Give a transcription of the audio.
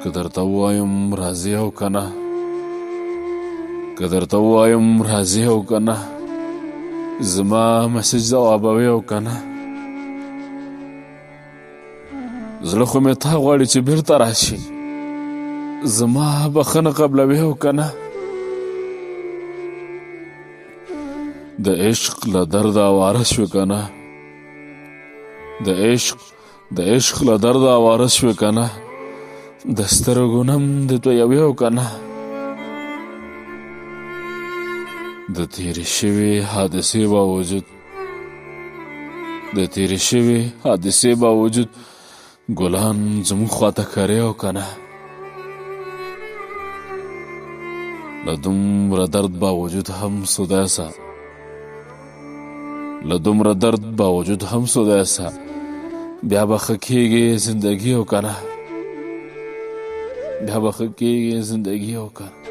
که درته ووایم راځې او که نه، که درته ووایم راځې او که نه، زما مسیج ځوابوې او که نه، زړه خو مې تا غواړي چې بیرته راشي، زما بخښنه قبلوې او که نه. د عشق له درده اواره شوې که نه، د عشق له درده اواره شوې که نه، د سترګو نم دې تویوې او که نه. د تېرې شوې حادثې باوجود، د تېرې شوې حادثې باوجود ګلان زموږ خواته کرې او که نه. له دومره درد باوجود هم سودا سه، له دومره درد باوجود هم سودا سه، بیا به ښه کېږي زندګي او که نه، بیا به ښه کېږي زندګي او که نه.